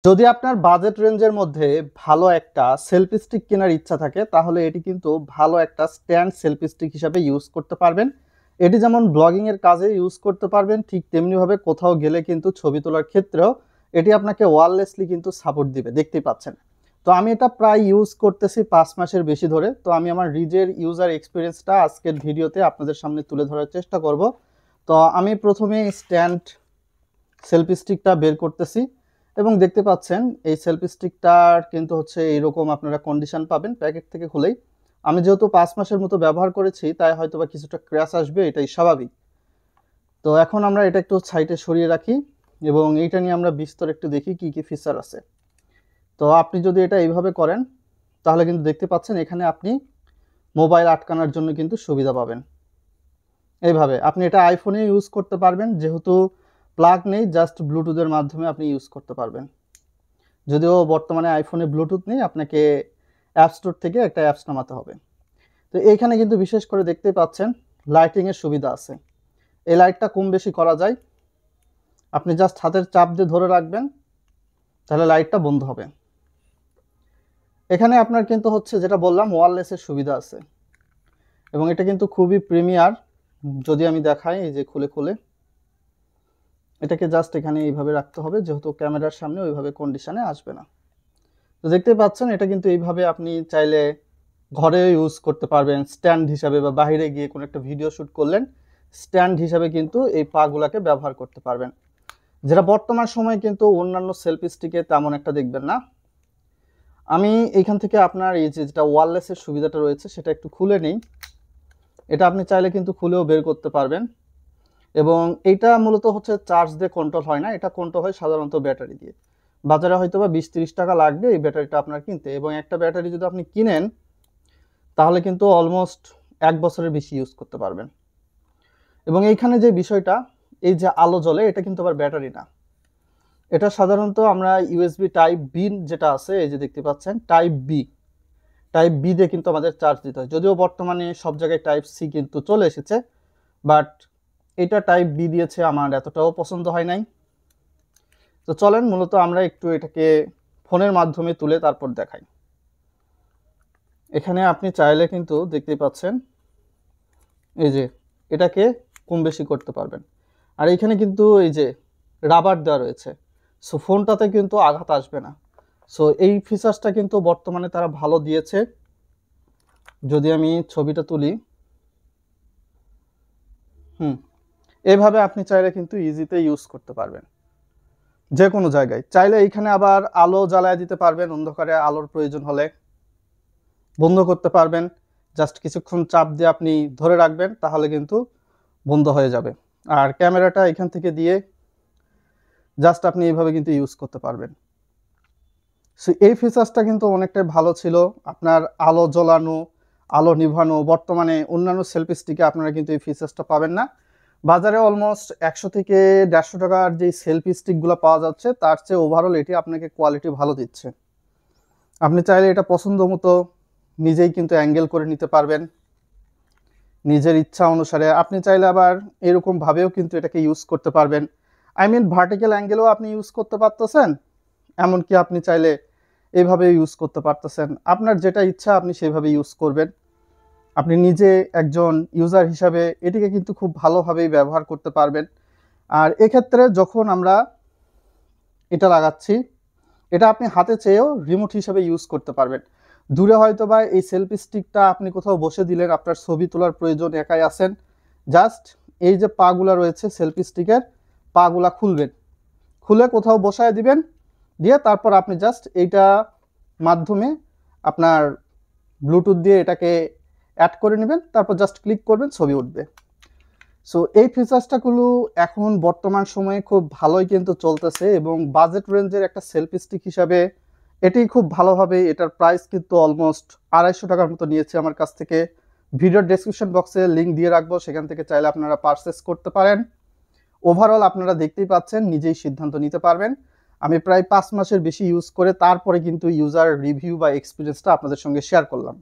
যদি আপনার বাজেট রেঞ্জের মধ্যে ভালো একটা সেলফি স্টিক কেনার ইচ্ছা থাকে তাহলে এটি কিন্তু ভালো একটা স্ট্যান্ড সেলফি স্টিক হিসাবে ইউজ করতে পারবেন। এটি যেমন ব্লগিং এর কাজে ইউজ করতে পারবেন, ঠিক তেমনিভাবে কোথাও গেলে কিন্তু ছবি তোলার ক্ষেত্রেও এটি আপনাকে ওয়্যারলেসলি কিন্তু সাপোর্ট দিবে, দেখতেই পাচ্ছেন। তো আমি এটা প্রায় ইউজ করতেছি 5 মাসের বেশি ধরে। তো আমি আমার নিজের ইউজার এক্সপিরিয়েন্সটা আজকের ভিডিওতে আপনাদের সামনে তুলে ধরার চেষ্টা করব। তো আমি প্রথমে স্ট্যান্ড সেলফি স্টিকটা বের করতেছি এবং দেখতে পাচ্ছেন এই সেলফি স্টিকটার কিন্তু হচ্ছে এইরকম আপনারা কন্ডিশন পাবেন প্যাকেট থেকে খুলেই। আমি যেহেতু 5 মাসের মতো ব্যবহার করেছি তাই হয়তো বা কিছুটা ক্র্যাশ আসবে, এটাই স্বাভাবিক। তো এখন আমরা এটা একটু সাইডে সরিয়ে রাখি এবং এইটা নিয়ে আমরা বিস্তর একটু দেখি কি কি ফিচার আছে। তো আপনি যদি এটা এইভাবে করেন তাহলে কিন্তু দেখতে পাচ্ছেন এখানে আপনি মোবাইল আটকানোর জন্য কিন্তু সুবিধা পাবেন। এইভাবে আপনি এটা আইফোনে ইউজ করতে পারবেন, যেহেতু প্লাগ নেই, জাস্ট ব্লুটুথের মাধ্যমে আপনি ইউজ করতে পারবেন। যদিও বর্তমানে আইফোনে ব্লুটুথ নেই, আপনাকে অ্যাপ স্টোর থেকে একটা অ্যাপস নামাতে হবে। তো এইখানে কিন্তু বিশেষ করে দেখতেই পাচ্ছেন লাইটিংয়ের সুবিধা আছে। এই লাইটটা কম বেশি করা যায়, আপনি জাস্ট হাতের চাপ দিয়ে ধরে রাখবেন তাহলে লাইটটা বন্ধ হবে। এখানে আপনার কিন্তু হচ্ছে যেটা বললাম ওয়্যারলেসের সুবিধা আছে এবং এটা কিন্তু খুবই প্রিমিয়ার। যদি আমি দেখাই, এই যে খুলে খুলে এটাকে জাস্ট এখানে এইভাবে রাখতে হবে, যেহেতু ক্যামেরার সামনে ওইভাবে কন্ডিশনে আসবে না। তো দেখতে পাচ্ছেন এটা কিন্তু এইভাবে আপনি চাইলে ঘরে ইউজ করতে পারবেন স্ট্যান্ড হিসাবে, বা বাইরে গিয়ে কোনো একটা ভিডিও শ্যুট করলেন স্ট্যান্ড হিসাবে কিন্তু এই পাগুলাকে ব্যবহার করতে পারবেন, যেটা বর্তমান সময়ে কিন্তু অন্যান্য সেলফি স্টিকে তেমন একটা দেখবেন না। আমি এইখান থেকে আপনার এই যে যেটা ওয়্যারলেসের সুবিধাটা রয়েছে সেটা একটু খুলে নিই। এটা আপনি চাইলে কিন্তু খুলেও বের করতে পারবেন এবং এটা মূলত হচ্ছে চার্জ দিয়ে কন্ট্রোল হয় না, এটা কন্ট্রোল হয় সাধারণত ব্যাটারি দিয়ে। বাজারে হয়তো বা 20-30 টাকা লাগবে এই ব্যাটারিটা আপনার কিনতে, এবং একটা ব্যাটারি যদি আপনি কিনেন তাহলে কিন্তু অলমোস্ট 1 বছরের বেশি ইউজ করতে পারবেন। এবং এইখানে যে বিষয়টা, এই যে আলো জ্বলে, এটা কিন্তু আবার ব্যাটারি না, এটা সাধারণত আমরা ইউএসবি টাইপ বি যেটা আছে, এই যে দেখতে পাচ্ছেন টাইপ বি দিয়ে কিন্তু আমাদের চার্জ দিতে হয়। যদিও বর্তমানে সব জায়গায় টাইপ সি কিন্তু চলে এসেছে, বাট এটা টাইপ বি দিয়েছে, আমার এতটাও পছন্দ হয় নাই। তো চলেন মূলত আমরা একটু এটাকে ফোনের মাধ্যমে তুলে তারপর দেখাই। এখানে আপনি চাইলে কিন্তু দেখতেই পাচ্ছেন এই যে এটাকে কম বেশি করতে পারবেন, আর এখানে কিন্তু এই যে রাবার দেওয়া রয়েছে, সো ফোনটাতে কিন্তু আঘাত আসবে না। সো এই ফিচার্সটা কিন্তু বর্তমানে তারা ভালো দিয়েছে। যদি আমি ছবিটা তুলি, এইভাবে আপনি চাইলে কিন্তু ইজিতে ইউজ করতে পারবেন যে কোনো জায়গায়। চাইলে এইখানে আবার আলো জ্বালায় দিতে পারবেন, অন্ধকারে আলোর প্রয়োজন হলে বন্ধ করতে পারবেন। জাস্ট কিছুক্ষণ চাপ দিয়ে আপনি ধরে রাখবেন তাহলে কিন্তু বন্ধ হয়ে যাবে। আর ক্যামেরাটা এখান থেকে দিয়ে জাস্ট আপনি এইভাবে কিন্তু ইউজ করতে পারবেন। সো এই ফিচার্সটা কিন্তু অনেকটাই ভালো ছিল। আপনার আলো জ্বলানো, আলো নিভানো, বর্তমানে অন্যান্য সেলফি স্টিকে আপনারা কিন্তু এই ফিচার্সটা পাবেন না। বাজারে অলমোস্ট 100 থেকে 150 টাকার যে সেলফি স্টিকগুলো পাওয়া যাচ্ছে তার চেয়ে ওভারঅল এটি আপনাকে কোয়ালিটি ভালো দিচ্ছে। আপনি চাইলে এটা পছন্দ মতো নিজেই কিন্তু অ্যাঙ্গেল করে নিতে পারবেন নিজের ইচ্ছা অনুসারে। আপনি চাইলে আবার এরকমভাবেও কিন্তু এটাকে ইউজ করতে পারবেন, আই মিন ভার্টিক্যাল অ্যাঙ্গেলও আপনি ইউজ করতে পারতেছেন, এমনকি আপনি চাইলে এইভাবে ইউজ করতে পারতেছেন। আপনার যেটা ইচ্ছা আপনি সেভাবে ইউজ করবেন। আপনি নিজে একজন ইউজার হিসাবে এটিকে কিন্তু খুব ভালোভাবেই ব্যবহার করতে পারবেন। আর এক্ষেত্রে যখন আমরা এটা লাগাচ্ছি, এটা আপনি হাতে চেয়েও রিমোট হিসাবে ইউজ করতে পারবেন। দূরে হয়তো বা এই সেলফি স্টিকটা আপনি কোথাও বসে দিলেন, আপনার ছবি তোলার প্রয়োজন, একাই আছেন, জাস্ট এই যে পাগুলা রয়েছে সেলফি স্টিকের পাগুলা খুলবেন, খুলে কোথাও বসায় দিবেন, দিয়ে তারপর আপনি জাস্ট এইটা মাধ্যমে আপনার ব্লুটুথ দিয়ে এটাকে অ্যাড করে নেবেন, তারপর জাস্ট ক্লিক করবেন, ছবি উঠবে। সো এই ফিচার্সটাগুলো এখন বর্তমান সময়ে খুব ভালোই কিন্তু চলতেছে এবং বাজেট রেঞ্জের একটা সেলফি স্টিক হিসাবে এটি খুব ভালোভাবে, এটার প্রাইস কিন্তু অলমোস্ট 250 টাকার মতো নিয়েছে আমার কাছ থেকে। ভিডিওর ডেসক্রিপশন বক্সে লিঙ্ক দিয়ে রাখবো, সেখান থেকে চাইলে আপনারা পারচেস করতে পারেন। ওভারঅল আপনারা দেখতেই পাচ্ছেন, নিজেই সিদ্ধান্ত নিতে পারবেন। আমি প্রায় 5 মাসের বেশি ইউজ করে তারপরে কিন্তু ইউজার রিভিউ বা এক্সপিরিয়েন্সটা আপনাদের সঙ্গে শেয়ার করলাম।